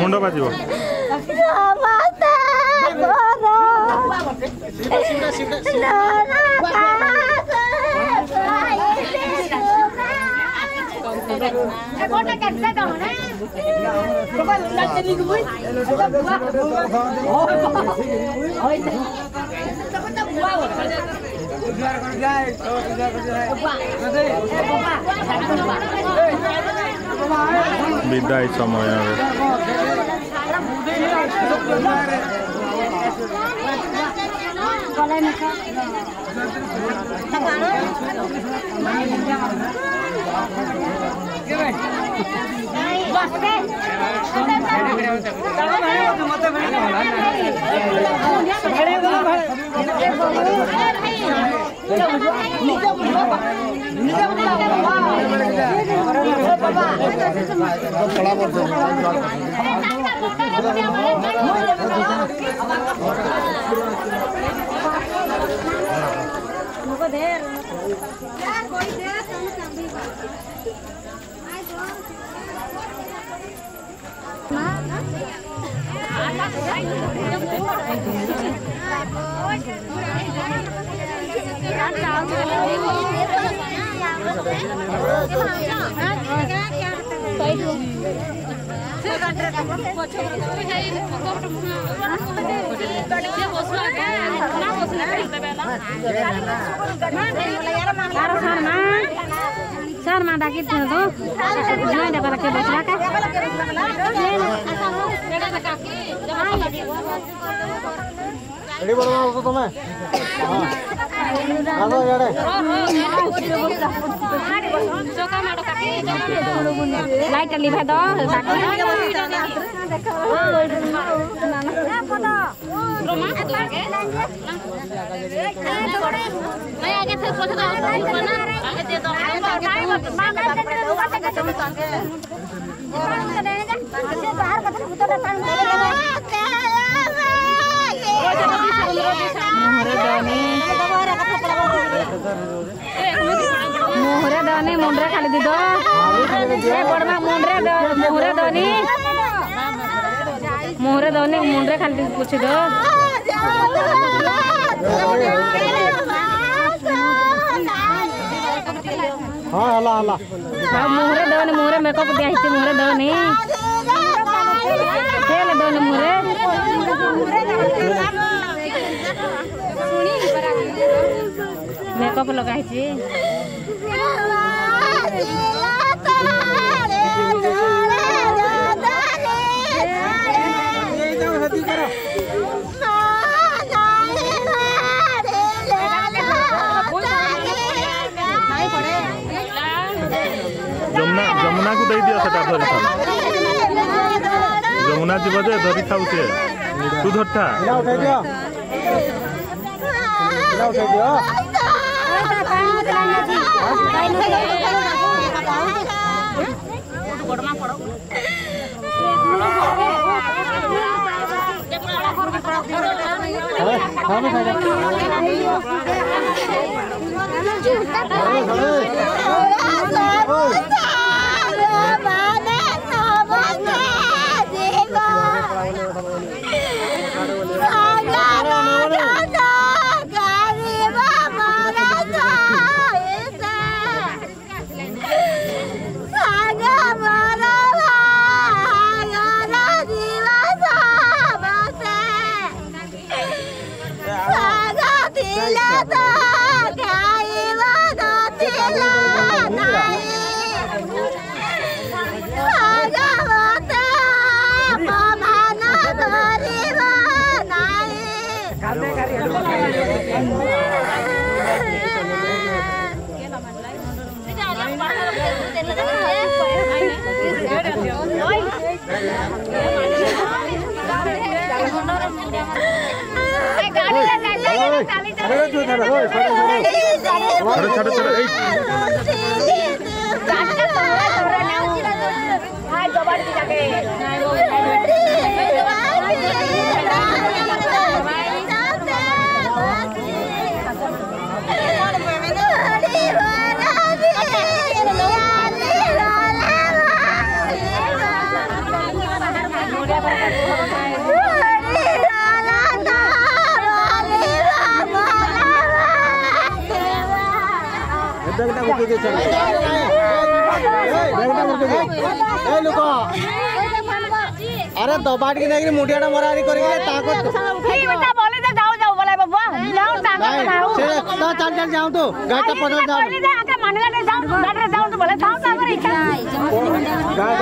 मुंड बाजिबो विदाई समय सर मा डाकी थियो तो नहीं डबल के बसला का रेडी बडो तो तमे हां आलो याडे चोका माडो काकी लाइट लिभा दो काकी देखो पदा रोमा लागे नहीं आगे से पछ दो आगे दे दो मोहरे दानी मुंडरे खाली दी दो बड़मा मोहरे दानी मुंडरे खाली पूछ दो हाँ हला हला हाँ मोहरे दानी मोहरे मेकअप दिया हिचे मोहरे दानी खेल दानी मोहरे मेकअप लगा हिचे जमुना को दे दिया सेटा धरी था जमुना जीव जे धरी थाउ से तू धरता उठा दियो उठा दियो गोडमा पड़ो लोक अरे दबाट की नहीं मुंडिया मरारी करके ताको ठीक बेटा बोले तो जाओ जाओ बोले बाबा जाओ ताको जाओ से तो चल चल जाओ तो गाटा पदर जाओ बोले दे आके मानगा दे जाओ गाड़ी जाओ तो बोले जाओ ताको इच्छा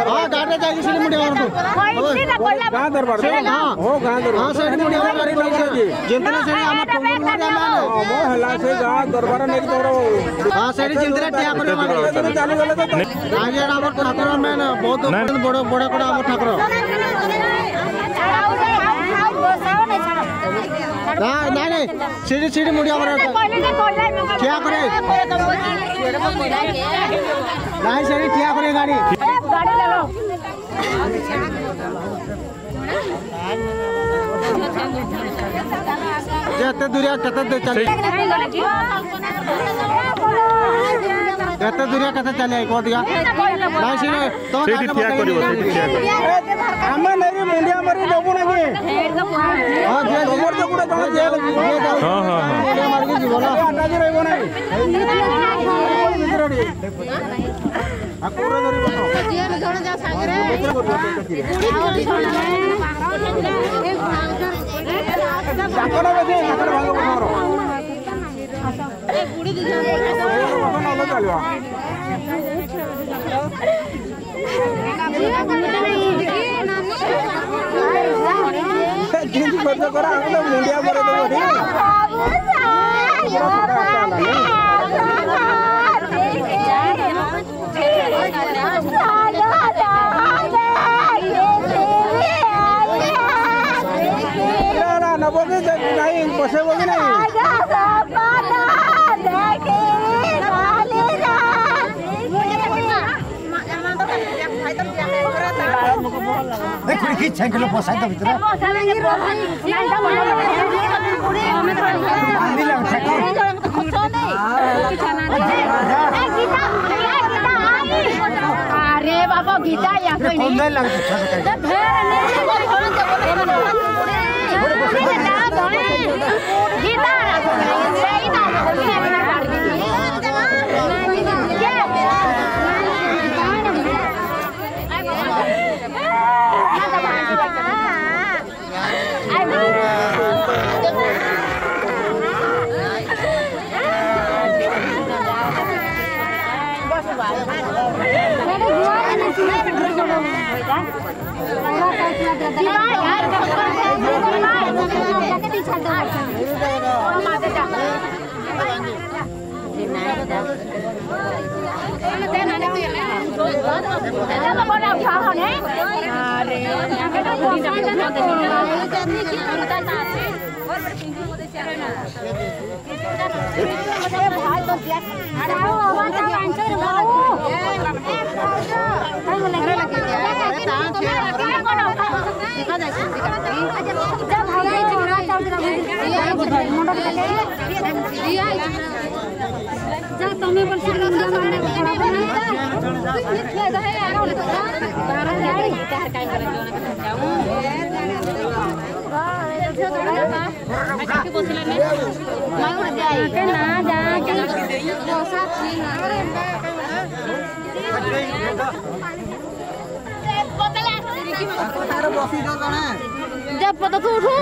हां गाटा जाएगी सिली मुंडिया मार दो कोई ना कोई गां दरबार हां हो गां दरबार हां से मुंडिया मरारी करके जिंतना से हम टोंगो मारे मान मो हला से गां दरबार नहीं तोरो हां से जिंतना टिया करे मारे चालू गले तो आगे हमर ठाकुर में बहुत बड़ बड़ बड़ हमर ठाकुर नहीं नहीं सीढ़ी सीढ़ी मुड़िया क्या करे नहीं सीढ़ी क्या करे गाड़ी गाड़ी ले लो जते दूरिया कते चले जते दूरिया कते चले को दिया नहीं सीढ़ी तो ठीक करिवो ठीक हम नहीं मुंडिया मरी दबो नहीं हां जे तोमर तो गुडा कोन जेल हां हां मुंडिया मार के जीवो ना अंदाज रहबो नहीं आकुरा धरी बतो जेल जोड़ जा सागरे जाकरा बजे जाकरा भागो बतो ए गुडी दी जा न चलवा किंच खर्च करा आगले मुंडिया मरे तो ना ना बोगे नहीं पसे बोगे नहीं देखो कि छंकलो पोसाई तो भीतर अरे बाबा गीता या कोई नहीं जब पता तो उठो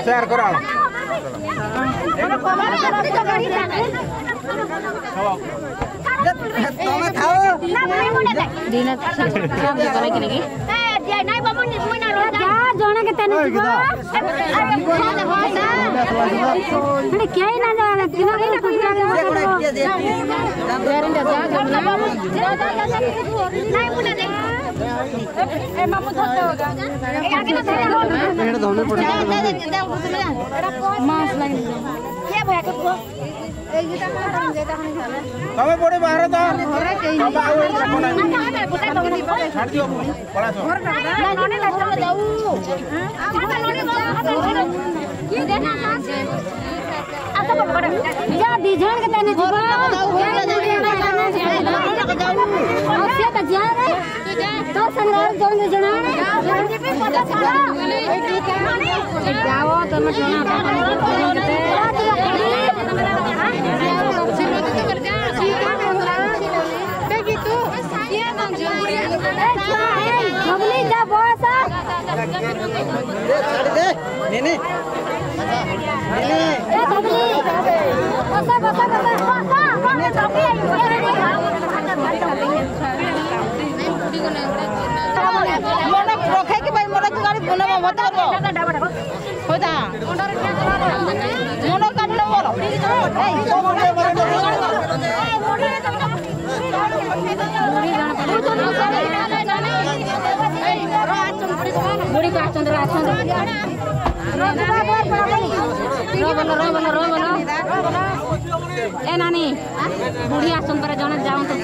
शेयर करा तमे खाओ दिन करे कि नहीं नहीं बाबू मुई ना जा जणे के तने अरे क्या ना जा दिन तमे पड़े बाहर तो ए नानी बुढ़ी आसन पर जन जाऊं तो